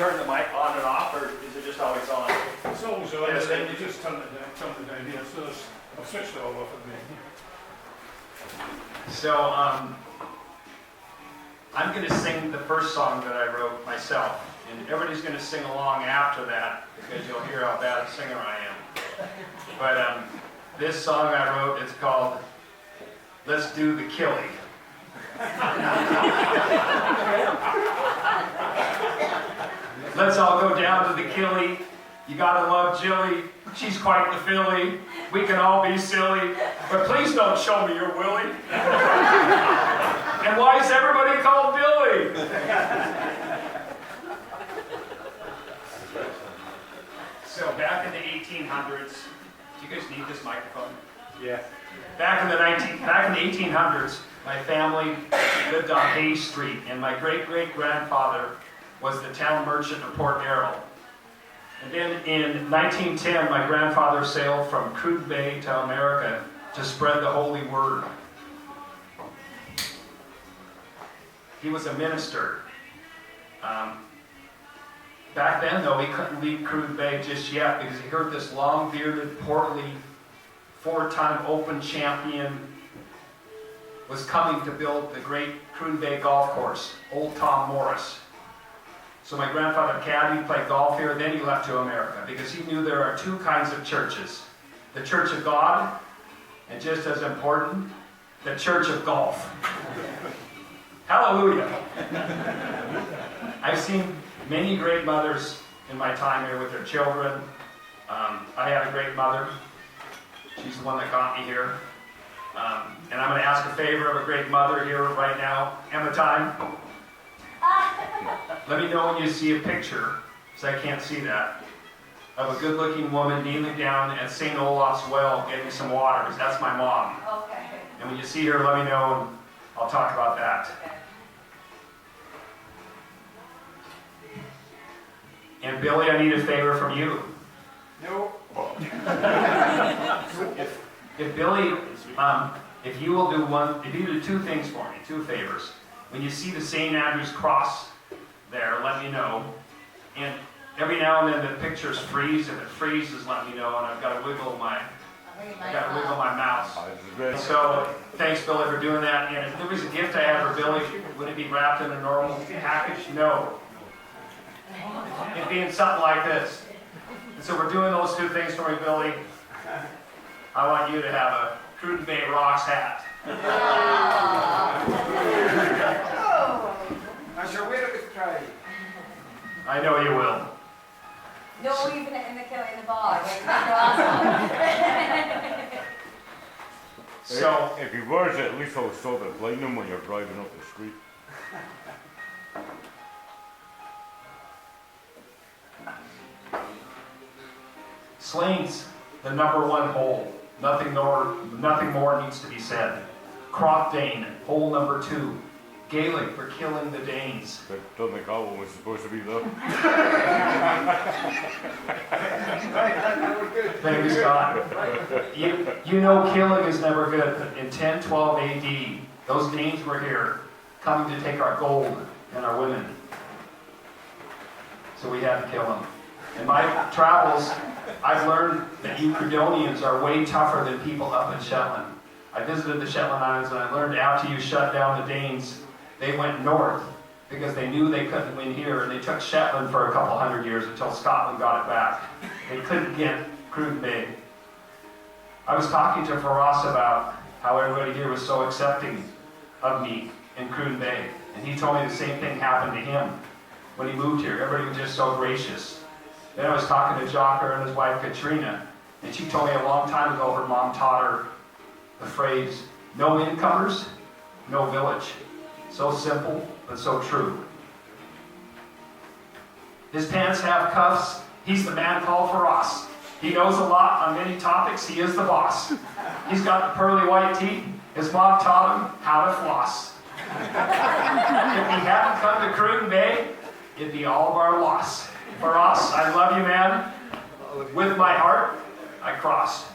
turn the mic on and off, or is it just always on? It's always on, and then you just turn it down here, so there's, I've switched it all off at me. So, I'm going to sing the first song that I wrote myself, and everybody's going to sing along after that, because you'll hear how bad a singer I am. But this song I wrote, it's called Let's Do the Killing. Let's all go down to the killie. You gotta love Jilly. She's quite the filly. We can all be silly, but please don't show me your willy. And why is everybody called Billy? So back in the 1800s, do you guys need this microphone? Yeah. Back in the 1800s, my family lived on Hay Street, and my great-great-grandfather was the town merchant of Port Errol. And then in 1910, my grandfather sailed from Cruden Bay to America to spread the holy word. He was a minister. Back then, though, he couldn't leave Cruden Bay just yet because he heard this long-bearded, portly, four-time Open champion was coming to build the great Cruden Bay golf course, Old Tom Morris. So my grandfather caddied, played golf here, then he left to America because he knew there are two kinds of churches. The Church of God, and just as important, the Church of Golf. Hallelujah. I've seen many great mothers in my time here with their children. I had a great mother. She's the one that got me here. And I'm going to ask a favor of a great mother here right now. Emma Time. Let me know when you see a picture, because I can't see that, of a good-looking woman kneeling down at St. Olaf's well getting some water, because that's my mom. Okay. And when you see her, let me know, and I'll talk about that. Okay. And Billy, I need a favor from you. No. If Billy, if you will do if you do two things for me, two favors. When you see the St. Andrew's cross there, let me know. And every now and then the pictures freeze. If it freezes, let me know. And I've got to wiggle my mouse. So thanks, Billy, for doing that. And if there was a gift I had for Billy, would it be wrapped in a normal package? No. It'd be in something like this. And so we're doing those two things for me, Billy. I want you to have a Cruden Bay Rocks hat. I shall wear it with pride. I know you will. No leaving it in the bar. So, if he wears it, at least I'll stop it blinding when you're driving up the street. Slane's the #1 hole. Nothing more needs to be said. Croft Dane, hole #2. Gaelic for killing the Danes. That doesn't think that one was supposed to be there. Thank you, Scott. You know killing is never good. In 1012 AD, those Danes were here, coming to take our gold and our women. So we had to kill them. In my travels, I've learned that you Crudonians are way tougher than people up in Shetland. I visited the Shetland Islands and I learned after you shut down the Danes, they went north because they knew they couldn't win here, and they took Shetland for a couple hundred years until Scotland got it back. They couldn't get Cruden Bay. I was talking to Faraz about how everybody here was so accepting of me in Cruden Bay, and he told me the same thing happened to him when he moved here. Everybody was just so gracious. Then I was talking to Jocker and his wife Katrina, and she told me a long time ago her mom taught her the phrase, no incomers, no village. So simple, but so true. His pants have cuffs. He's the man called Faraz. He knows a lot on many topics. He is the boss. He's got the pearly white teeth. His mom taught him how to floss. If he hadn't come to Cruden Bay, it'd be all of our loss. Faraz, I love you, man. With my heart, I cross.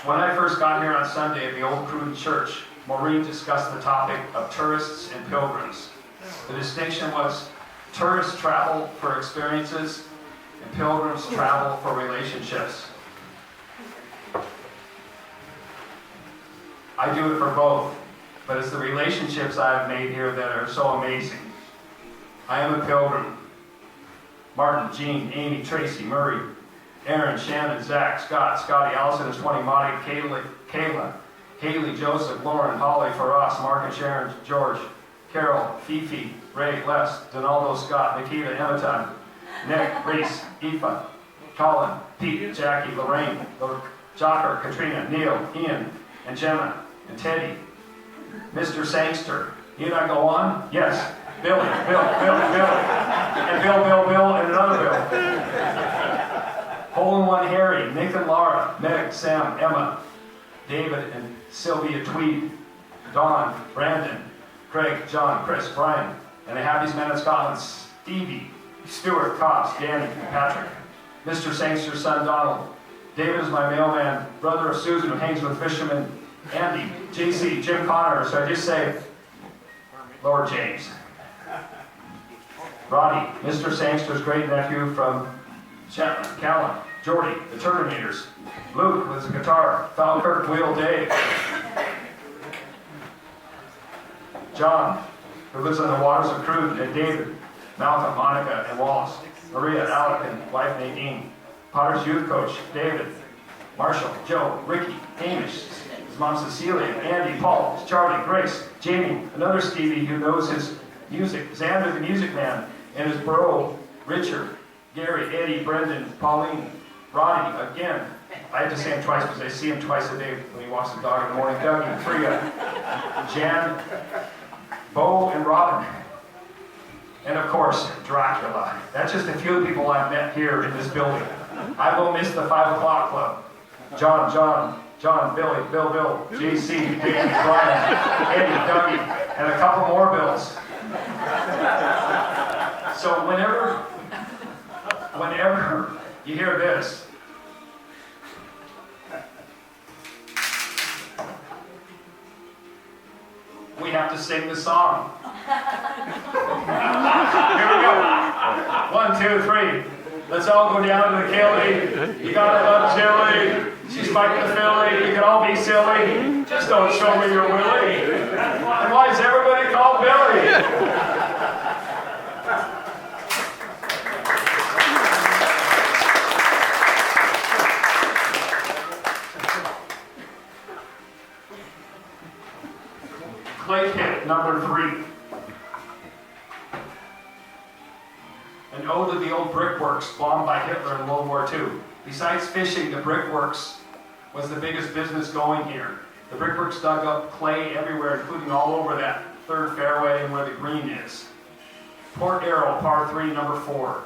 When I first got here on Sunday at the old Cruden church, Maureen discussed the topic of tourists and pilgrims. The distinction was tourists travel for experiences and pilgrims travel for relationships. I do it for both, but it's the relationships I've made here that are so amazing. I am a pilgrim. Martin, Jean, Amy, Tracy, Murray, Aaron, Shannon, Zach, Scott, Scotty, Allison is 20, Monty, Kayla, Haley, Joseph, Lauren, Holly, Faraz, Mark and Sharon, George, Carol, Fifi, Ray, Les, Donaldo, Scott, Nikita, Emiton, Nick, Reese, Aoife, Colin, Pete, Jackie, Lorraine, Jocker, Katrina, Neil, Ian, and Gemma, and Teddy, Mr. Sangster. Need I go on? Yes. Billy, Bill, and Bill, and another Bill. Hole in One Harry, Nick and Laura, Meg, Sam, Emma, David and Sylvia Tweed, Don, Brandon, Craig, John, Chris, Brian, and the happiest man in Scotland, Stevie, Stuart, Cox, Danny, and Patrick. Mr. Sangster's son, Donald. David is my mailman, brother of Susan, who hangs with fishermen, Andy, JC, Jim Connor, so I just say, Lord James. Roddy, Mr. Sangster's great nephew from Shetland, Callan, Jordy, the Terminators, Luke with his guitar, Falkirk, Wheel Dave, John, who lives on the waters of Cruden, and David, Malcolm, Monica, and Wallace, Maria, Alec, and wife Nadine, Potter's youth coach, David, Marshall, Joe, Ricky, Hamish, his mom Cecilia, Andy, Paul, Charlie, Grace, Jamie, another Stevie who knows his music, Xander the music man, and his bro, Richard, Gary, Eddie, Brendan, Pauline, Roddy, again. I have to say him twice because I see him twice a day when he walks the dog in the morning. Dougie, Freya, Jan, Bo, and Robin. And of course, Dracula. That's just a few of the people I've met here in this building. I will miss the 5 o'clock club. John, Billy, Bill, JC, Dan, Brian, Eddie, Dougie, and a couple more Bills. So whenever you hear this, we have to sing the song. Here we go. 1, 2, 3. Let's all go down to the Killy. You gotta love Chili. She's fighting the filly. You can all be silly. Just don't show me your willy. And why is everybody called Billy? Clay pit number 3. An ode to the old brickworks bombed by Hitler in World War II. Besides fishing, the brickworks was the biggest business going here. The brickworks dug up clay everywhere, including all over that 3rd fairway and where the green is. Port Arrow, par 3, number 4.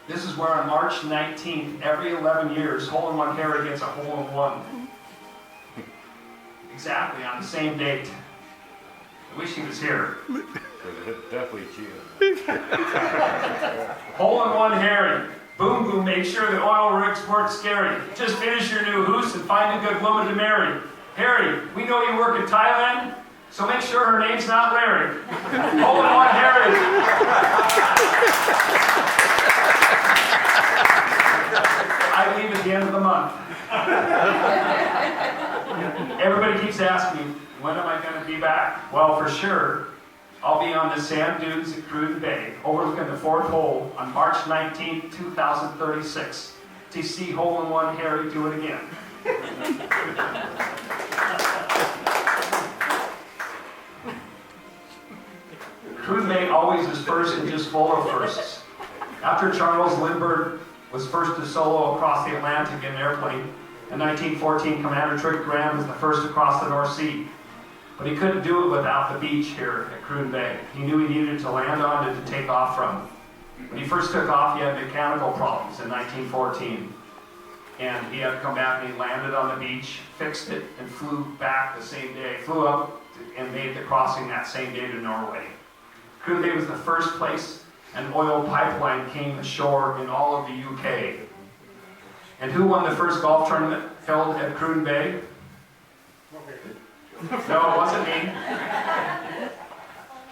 This is where on March 19th, every 11 years, Hole in One Harry gets a hole in one. Exactly on the same date. I wish he was here. Definitely cheated. Hole in One Harry. Boom Boom made sure the oil rigs weren't scary. Just finish your new hoose and find a good woman to marry. Harry, we know you work in Thailand, so make sure her name's not Larry. Hole in One Harry. I leave at the end of the month. Everybody keeps asking me, when am I going to be back? Well, for sure, I'll be on the sand dunes at Cruden Bay, overlooking the 4th hole on March 19th, 2036, to see Hole in One Harry do it again. Cruden Bay always is first and just full of firsts. After Charles Lindbergh was first to solo across the Atlantic in an airplane, in 1914, Commander Trick Graham was the first to cross the North Sea. But he couldn't do it without the beach here at Cruden Bay. He knew he needed to land on and to take off from. When he first took off, he had mechanical problems in 1914. And he had to come back and he landed on the beach, fixed it, and flew back the same day. Flew up and made the crossing that same day to Norway. Cruden Bay was the first place an oil pipeline came ashore in all of the UK. And who won the first golf tournament held at Cruden Bay? No, it wasn't me.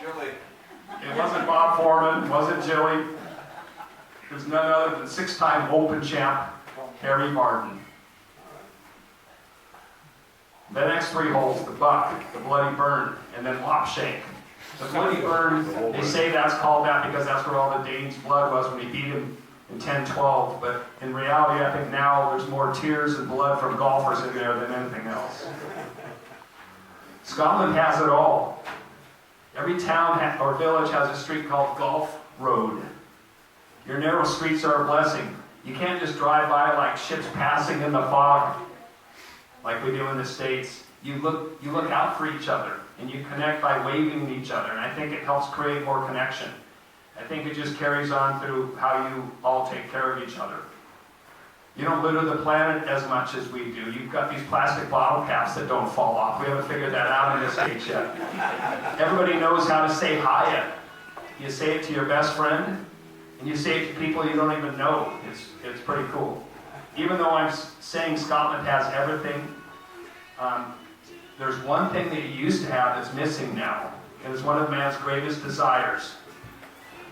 Julie. It wasn't Bob Foreman, it wasn't Jilly. It was none other than six-time Open champ, Harry Martin. The next three holes, the buck, the bloody burn, and then lop shank. The bloody burn, they say that's called that because that's where all the Dane's blood was when he beat him in 10-12, but in reality I think now there's more tears and blood from golfers in there than anything else. Scotland has it all. Every town or village has a street called Golf Road. Your narrow streets are a blessing. You can't just drive by like ships passing in the fog, like we do in the States. You look out for each other, and you connect by waving to each other, and I think it helps create more connection. I think it just carries on through how you all take care of each other. You don't litter the planet as much as we do. You've got these plastic bottle caps that don't fall off. We haven't figured that out in this age yet. Everybody knows how to say hi. You say it to your best friend, and you say it to people you don't even know. It's pretty cool. Even though I'm saying Scotland has everything, there's one thing that you used to have that's missing now, and it's one of man's greatest desires: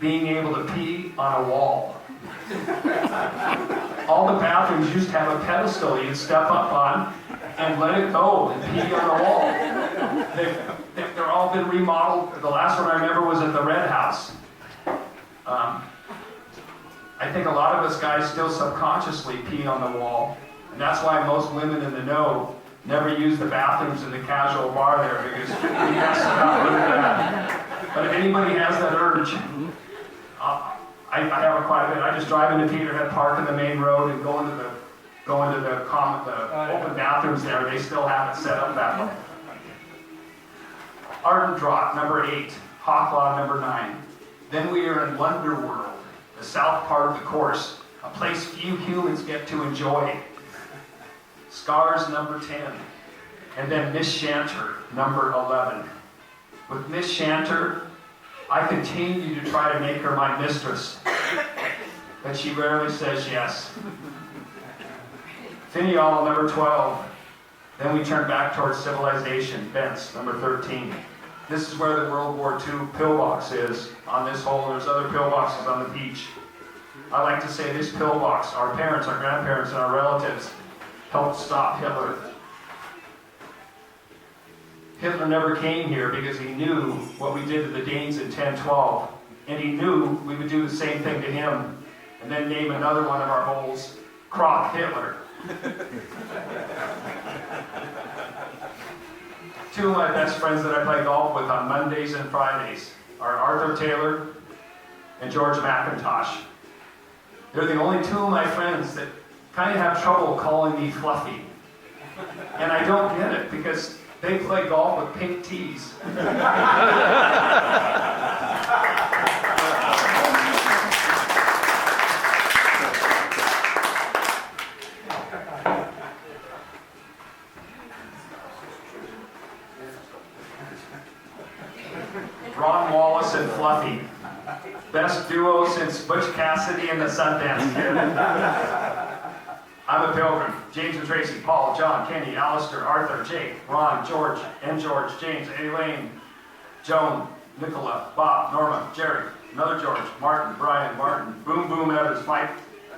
being able to pee on a wall. All the bathrooms used to have a pedestal you'd step up on and let it go and pee on the wall. They're all been remodeled. The last one I remember was at the Red House. I think a lot of us guys still subconsciously pee on the wall, and that's why most women in the know never use the bathrooms in the casual bar there, because we mess it up really bad. But if anybody has that urge, I have it quite a bit. I just drive into Peterhead Park in the main road and go into the open bathrooms there. They still have it set up that way. Ardendrott, number 8. Hawklaw, number 9. Then we are in Wonderworld, the south part of the course, a place few humans get to enjoy. Scars, number 10. And then Miss Shanter, number 11. With Miss Shanter, I continue to try to make her my mistress, but she rarely says yes. Finial, number 12. Then we turn back towards civilization. Bents, number 13. This is where the World War II pillbox is on this hole. There's other pillboxes on the beach. I like to say this pillbox, our parents, our grandparents, and our relatives helped stop Hitler. Hitler never came here because he knew what we did to the Danes in 10-12. And he knew we would do the same thing to him, and then name another one of our holes, Croc Hitler. Two of my best friends that I play golf with on Mondays and Fridays are Arthur Taylor and George McIntosh. They're the only two of my friends that kind of have trouble calling me Fluffy. And I don't get it, because they play golf with pink tees. Ron Wallace and Fluffy. Best duo since Butch Cassidy and the Sundance Kid. I'm a Pilgrim. James and Tracy, Paul, John, Kenny, Alistair, Arthur, Jake, Ron, George, and George, James, Elaine, Joan, Nicola, Bob, Norma, Jerry, another George, Martin, Brian, Martin, Boom Boom Evans, Mike,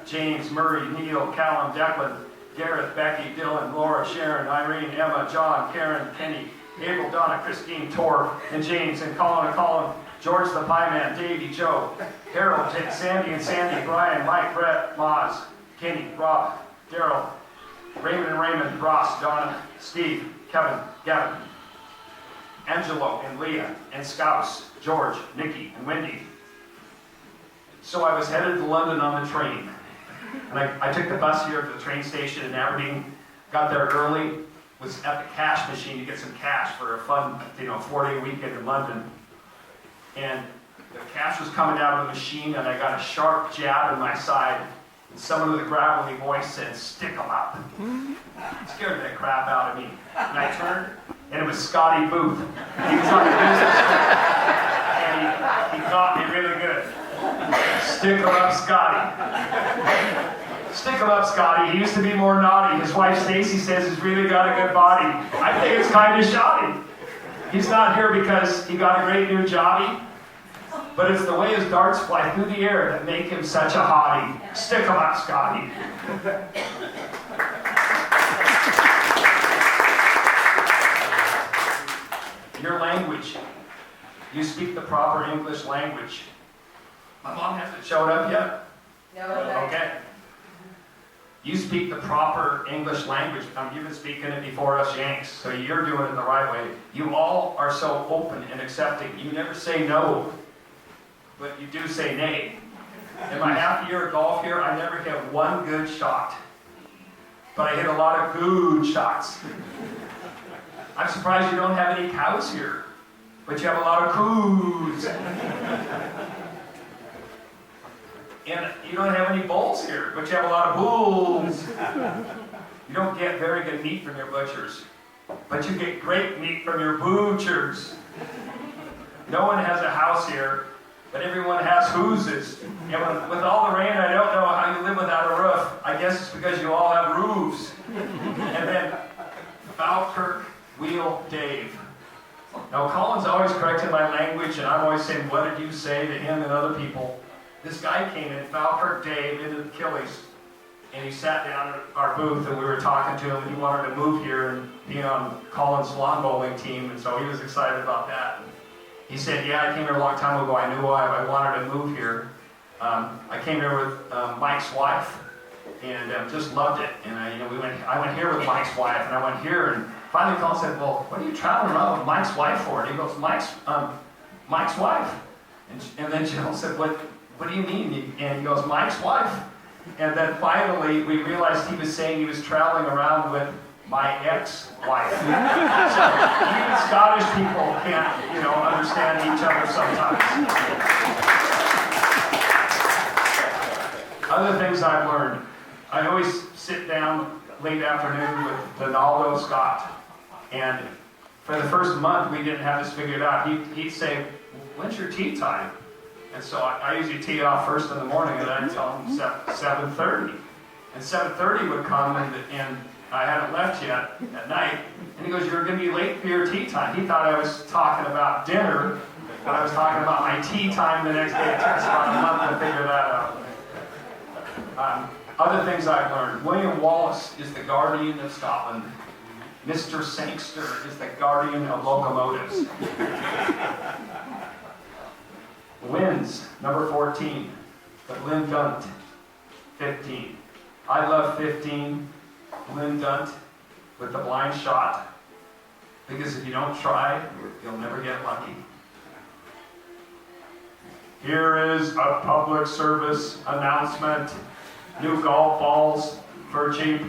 James, Murray, Neil, Callum, Declan, Gareth, Becky, Dylan, Laura, Sharon, Irene, Emma, John, Karen, Kenny, Abel, Donna, Christine, Tor, and James, and Colin, George the Pie Man, Davey, Joe, Harold, Sandy and Sandy, Brian, Mike, Brett, Moz, Kenny, Rob, Daryl, Raymond, Ross, Donna, Steve, Kevin, Gavin, Angelo, and Leah, and Scouse, George, Nikki, and Wendy. So I was headed to London on the train. And I took the bus here to the train station in Aberdeen, got there early, was at the cash machine to get some cash for a fun, 4-day weekend in London. And the cash was coming out of the machine, and I got a sharp jab in my side. And someone with a gravelly voice said, "Stick 'em up." It scared the crap out of me. And I turned, and it was Scotty Booth. He was on the business trip, and he got me really good. "Stick 'em up, Scotty." Stick him up, Scotty. He used to be more naughty. His wife Stacy says he's really got a good body. I think it's kind of shoddy. He's not here because he got a great new jobby, but it's the way his darts fly through the air that make him such a hottie. Stick him up, Scotty. Your language. You speak the proper English language. My mom hasn't showed up yet? No, Okay. You speak the proper English language. You've been speaking it before us Yanks, so you're doing it the right way. You all are so open and accepting. You never say no, but you do say nay. In my half year of golf here, I never hit one good shot, but I hit a lot of good shots. I'm surprised you don't have any cows here, but you have a lot of coos. And you don't have any bulls here, but you have a lot of bulls. You don't get very good meat from your butchers, but you get great meat from your butchers. No one has a house here, but everyone has hooses. And with all the rain, I don't know how you live without a roof. I guess it's because you all have roofs. And then Falkirk Wheel Dave. Now, Colin's always correcting my language, and I'm always saying, what did you say to him and other people? This guy came in, Falkirk Dave, into the Killies, and he sat down at our booth, and we were talking to him, and he wanted to move here and be on Colin's lawn bowling team, and so he was excited about that. And he said, yeah, I came here a long time ago. I knew why I wanted to move here. I came here with Mike's wife, and just loved it. And I went here with Mike's wife, and I went here, and finally Colin said, well, what are you traveling around with Mike's wife for? And he goes, Mike's wife. And then Jill said, what do you mean? And he goes, Mike's wife. And then finally, we realized he was saying he was traveling around with my ex-wife. So even Scottish people can't, understand each other sometimes. Other things I've learned. I always sit down late afternoon with Donaldo Scott. And for the first month, we didn't have this figured out. He'd say, when's your tea time? And so I usually tee off first in the morning, and I'd tell him 7:30. And 7:30 would come, and I hadn't left yet at night. And he goes, you're going to be late for your tea time. He thought I was talking about dinner, but I was talking about my tea time the next day. It took us about a month to figure that out. Other things I've learned. William Wallace is the guardian of Scotland. Mr. Sangster is the guardian of locomotives. Wins, number 14, but Lynn Dunt, 15. I love 15, Lynn Dunt, with the blind shot, because if you don't try, you'll never get lucky. Here is a public service announcement. New golf balls for cheap.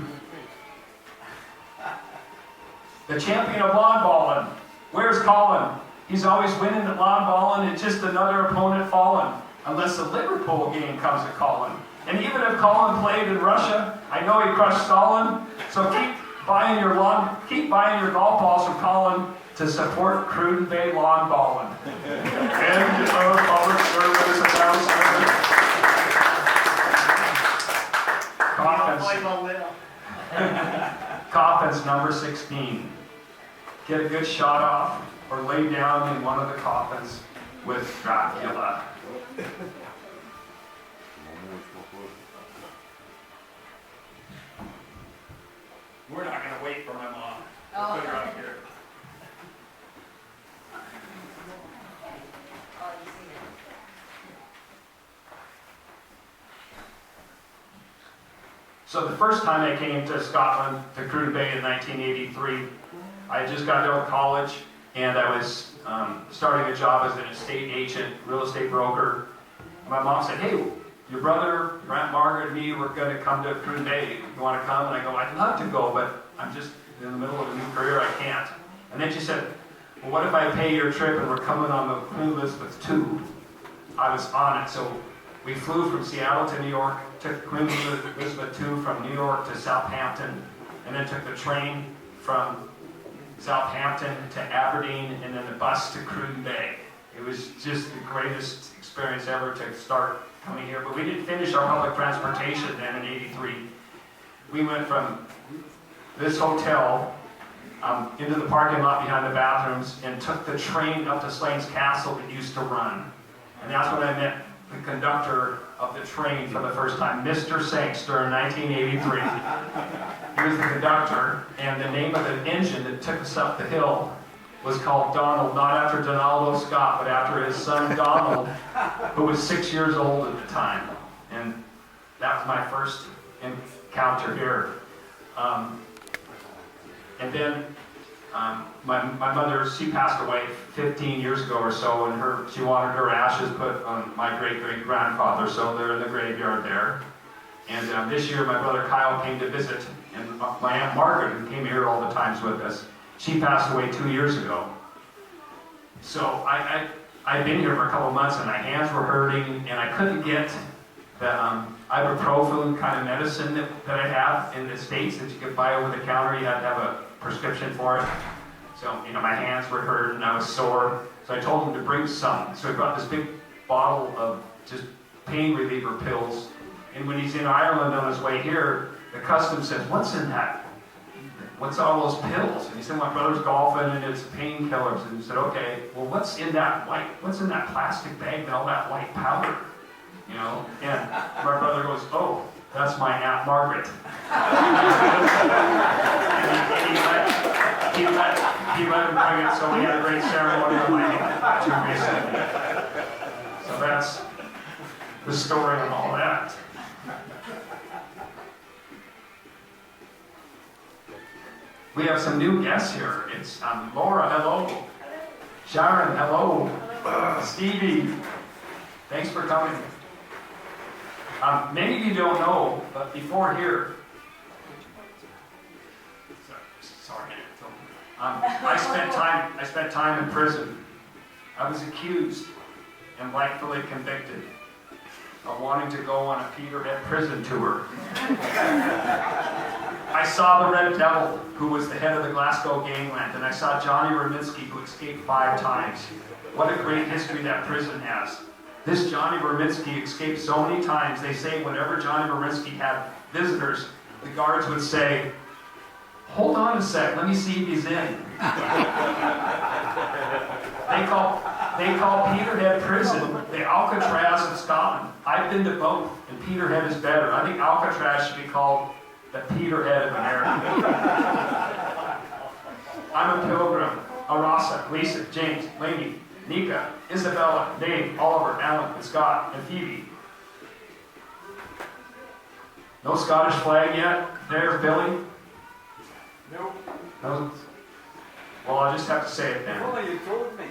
The champion of lawn bowling. Where's Colin? He's always winning at lawn bowling. It's just another opponent falling. Unless the Liverpool game comes to Colin. And even if Colin played in Russia, I know he crushed Stalin. So keep buying your golf balls from Colin to support Cruden Bay lawn bowling. End of public service announcement. Coffins number 16. Get a good shot off or lay down in one of the coffins with Dracula. We're not going to wait for my mom. Oh. Put her up here. Oh, you see it. So the first time I came to Scotland, to Cruden Bay in 1983, I just got out of college and I was starting a job as an estate agent, real estate broker. And my mom said, hey, your brother, your Aunt Margaret, and me, we're going to come to Cruden Bay. You want to come? And I go, I'd love to go, but I'm just in the middle of a new career. I can't. And then she said, well, what if I pay your trip and we're coming on the Queen Elizabeth II? I was on it. So we flew from Seattle to New York, took Queen Elizabeth II from New York to Southampton, and then took the train from Southampton to Aberdeen, and then the bus to Cruden Bay. It was just the greatest experience experience ever to start coming here. But we didn't finish our public transportation then in '83. We went from this hotel into the parking lot behind the bathrooms and took the train up to Slane's Castle that used to run. And that's when I met the conductor of the train for the first time, Mr. Sangster, in 1983. He was the conductor, and the name of the engine that took us up the hill was called Donald, not after Donaldo Scott, but after his son Donald, who was 6 years old at the time. And that was my first encounter here. And then my mother, she passed away 15 years ago or so, and she wanted her ashes put on my great-great-grandfather, so they're in the graveyard there. And this year my brother Kyle came to visit, and my Aunt Margaret, who came here all the times with us, she passed away 2 years ago. So I'd been here for a couple of months, and my hands were hurting, and I couldn't get the ibuprofen kind of medicine that I have in the States that you could buy over the counter. You had to have a prescription for it. So, my hands were hurt and I was sore. So I told him to bring some. So I brought this big bottle of just pain reliever pills. And when he's in Ireland on his way here, the customs says, "What's in that? What's all those pills?" And he said, "My brother's golfing and it's painkillers." And he said, "Okay, well, what's in that plastic bag and all that white powder?" And my brother goes, "Oh, that's my Aunt Margaret." And he let him bring it, so we had a great ceremony of lighting recently. So that's the story of all that. We have some new guests here. It's Laura, hello. Sharon, hello. Stevie, thanks for coming. Many of you don't know, but before here, I spent time in prison. I was accused and rightfully convicted of wanting to go on a Peterhead prison tour. I saw the Red Devil, who was the head of the Glasgow gangland, and I saw Johnny Rominski, who escaped 5 times. What a great history that prison has. This Johnny Rominski escaped so many times. They say whenever Johnny Rominski had visitors, the guards would say, "Hold on a sec, let me see if he's in." They call Peterhead prison the Alcatraz of Scotland. I've been to both, and Peterhead is better. I think Alcatraz should be called the Peterhead of America. I'm a pilgrim. Arasa, Lisa, James, Lainey, Nika, Isabella, Dave, Oliver, Alan, and Scott, and Phoebe. No Scottish flag yet? There, Billy? Nope. No? Well, I'll just have to say it then. Well, you told me.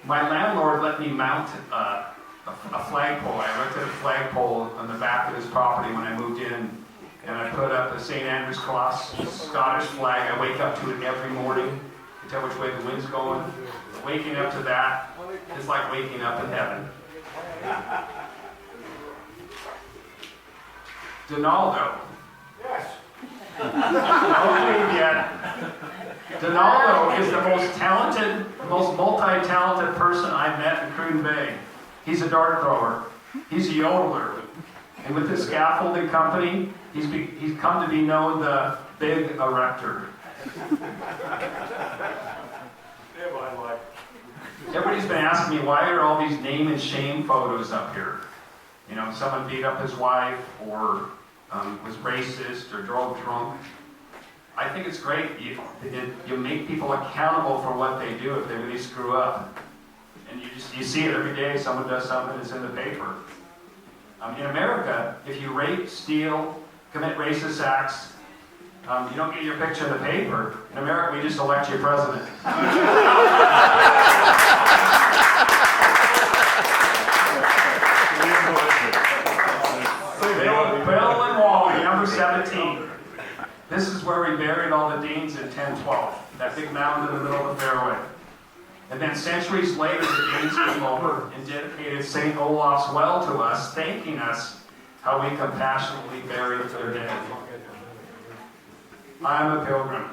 My landlord let me mount a flagpole. I rented a flagpole on the back of his property when I moved in, and I put up a St. Andrew's Cross Scottish flag. I wake up to it every morning to tell which way the wind's going. Waking up to that is like waking up in heaven. Donaldo. Yes. Don't leave yet. Donaldo is the most talented, most multi-talented person I've met in Cruden Bay. He's a dart thrower. He's a yodeler. And with his scaffolding company, he's come to be known the Big Erector. Everybody's been asking me, why are all these name and shame photos up here? Someone beat up his wife, or was racist, or drove drunk. I think it's great. You make people accountable for what they do if they really screw up. And you see it every day. Someone does something that's in the paper. In America, if you rape, steal, commit racist acts, you don't get your picture in the paper. In America, we just elect you president. Bill and Wally, number 17. This is where we buried all the Deans in 1012, that big mound in the middle of the fairway. And then centuries later, the Deans came over and dedicated St. Olaf's Well to us, thanking us how we compassionately buried their dead. I am a pilgrim.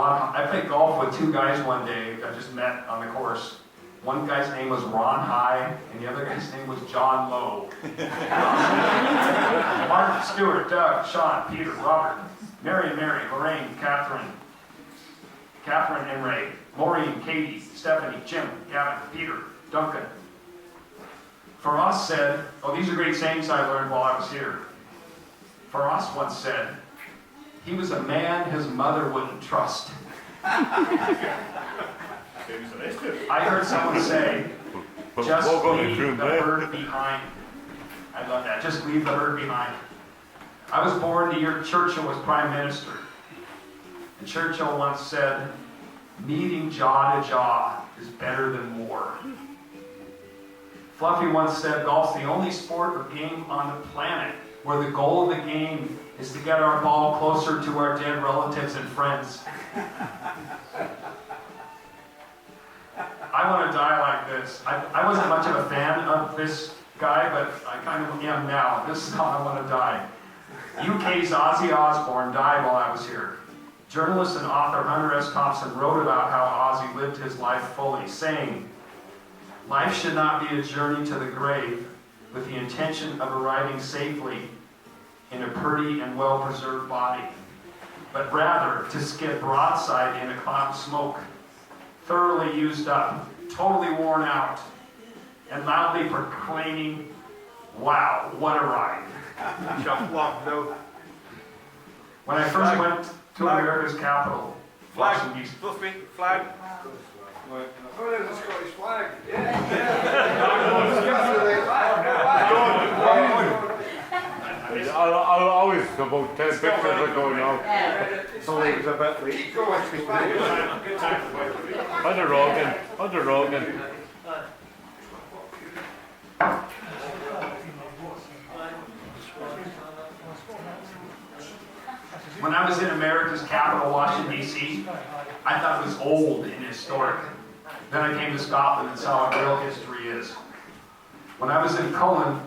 I played golf with two guys one day I just met on the course. One guy's name was Ron High, and the other guy's name was John Lowe. Mark, Stuart, Doug, Sean, Peter, Robert, Mary, Lorraine, Catherine and Ray, Maureen, Katie, Stephanie, Jim, Gavin, Peter, Duncan. For us said, oh, these are great sayings I learned while I was here. For us once said, he was a man his mother wouldn't trust. I heard someone say, just leave the herd behind. I love that. Just leave the herd behind. I was born the year Churchill was Prime Minister. And Churchill once said, meeting jaw to jaw is better than war. Fluffy once said, golf's the only sport or game on the planet where the goal of the game is to get our ball closer to our dead relatives and friends. I want to die like this. I wasn't much of a fan of this guy, but I kind of am now. This is how I want to die. UK's Ozzy Osbourne died while I was here. Journalist and author Hunter S. Thompson wrote about how Ozzy lived his life fully, saying, life should not be a journey to the grave with the intention of arriving safely in a pretty and well-preserved body, but rather to skid broadside in a cloud of smoke, thoroughly used up, totally worn out, and loudly proclaiming, wow, what a ride. When I first went to America's capital, Washington, D.C. Fluffy, flag. Oh, there's a Scottish flag. I'll always about 10 pictures ago now. So it was a bit late. Keep going, it's fine. Good time to wait. Under Rogan. When I was in America's capital, Washington, D.C., I thought it was old and historic. Then I came to Scotland and saw what real history is. When I was in Cullen,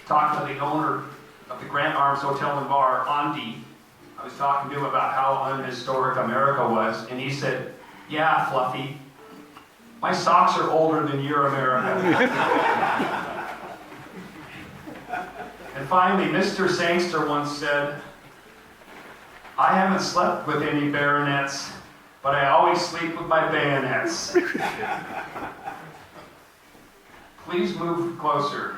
talking to the owner of the Grant Arms Hotel and Bar, Andy, I was talking to him about how unhistoric America was, and he said, yeah, Fluffy, my socks are older than your America. And finally, Mr. Sangster once said, I haven't slept with any baronets, but I always sleep with my bayonets. Please move closer,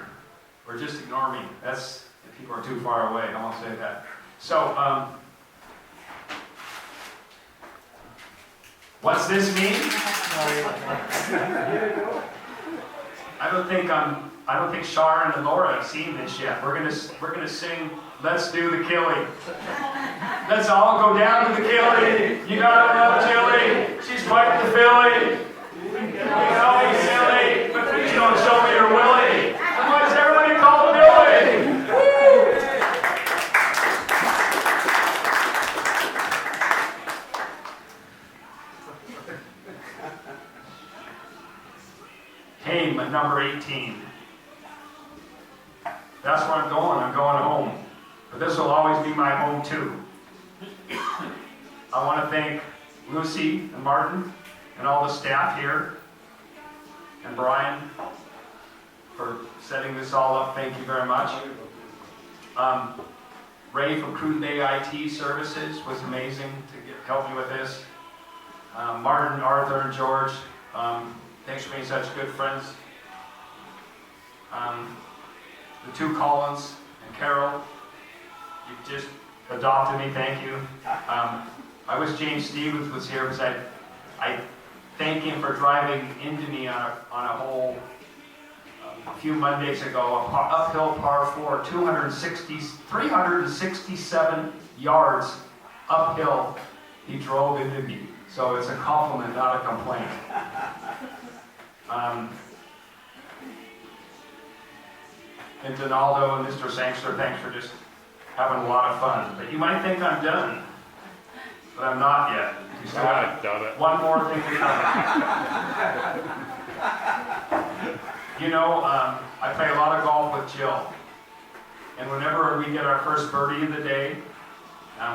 or just ignore me. That's, if people are too far away, I won't say that. So, what's this mean? I don't think Sharon and Laura have seen this yet. We're gonna sing Let's Do the Killing. Let's all go down to the killing. You gotta love Chili. She's quite the filly. You know he's silly, but please don't show me your willy. Why does everybody call him Billy? Hey, number 18. That's where I'm going. I'm going home. But this will always be my home too. I want to thank Lucy and Martin and all the staff here, and Brian for setting this all up. Thank you very much. Ray from Cruden Bay IT Services was amazing to help me with this. Martin, Arthur, and George, thanks for being such good friends. The two Collins and Carol, you've just adopted me, thank you. I wish James Stevens was here because I thank him for driving into me on a hole a few Mondays ago, uphill par 4, 367 yards uphill, he drove into me. So it's a compliment, not a complaint. And Donaldo and Mr. Sangster, thanks for just having a lot of fun. But you might think I'm done, but I'm not yet. We still have one more thing to cover. You know, I play a lot of golf with Jill. And whenever we get our first birdie of the day,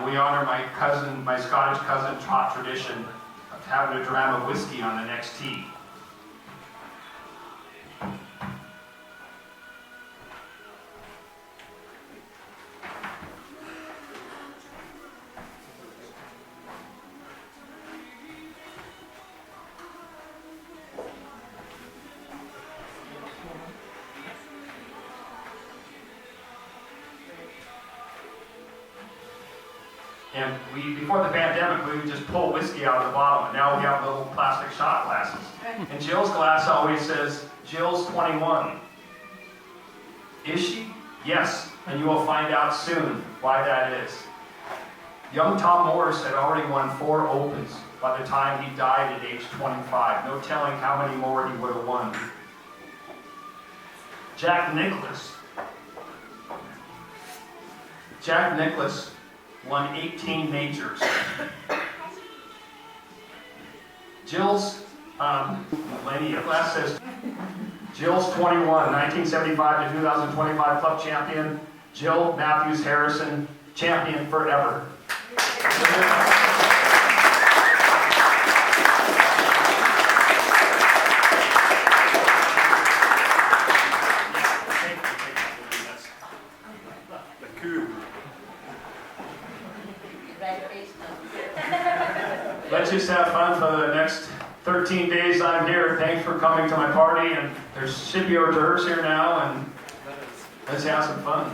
We honor my Scottish cousin's hot tradition of having a dram of whiskey on the next tee. And before the pandemic, we would just pull whiskey out of the bottle, and now we have little plastic shot glasses. And Jill's glass always says, Jill's 21. Is she? Yes, and you will find out soon why that is. Young Tom Morris had already won 4 Opens by the time he died at age 25. No telling how many more he would have won. Jack Nicklaus won 18 majors. Jill's millennia class says Jill's 21, 1975 to 2025 club champion. Jill Matthews Harrison, champion forever. Let's just have fun for the next 13 days I'm here. Thanks for coming to my party, and there should be hors d'oeuvres here now, and let's have some fun.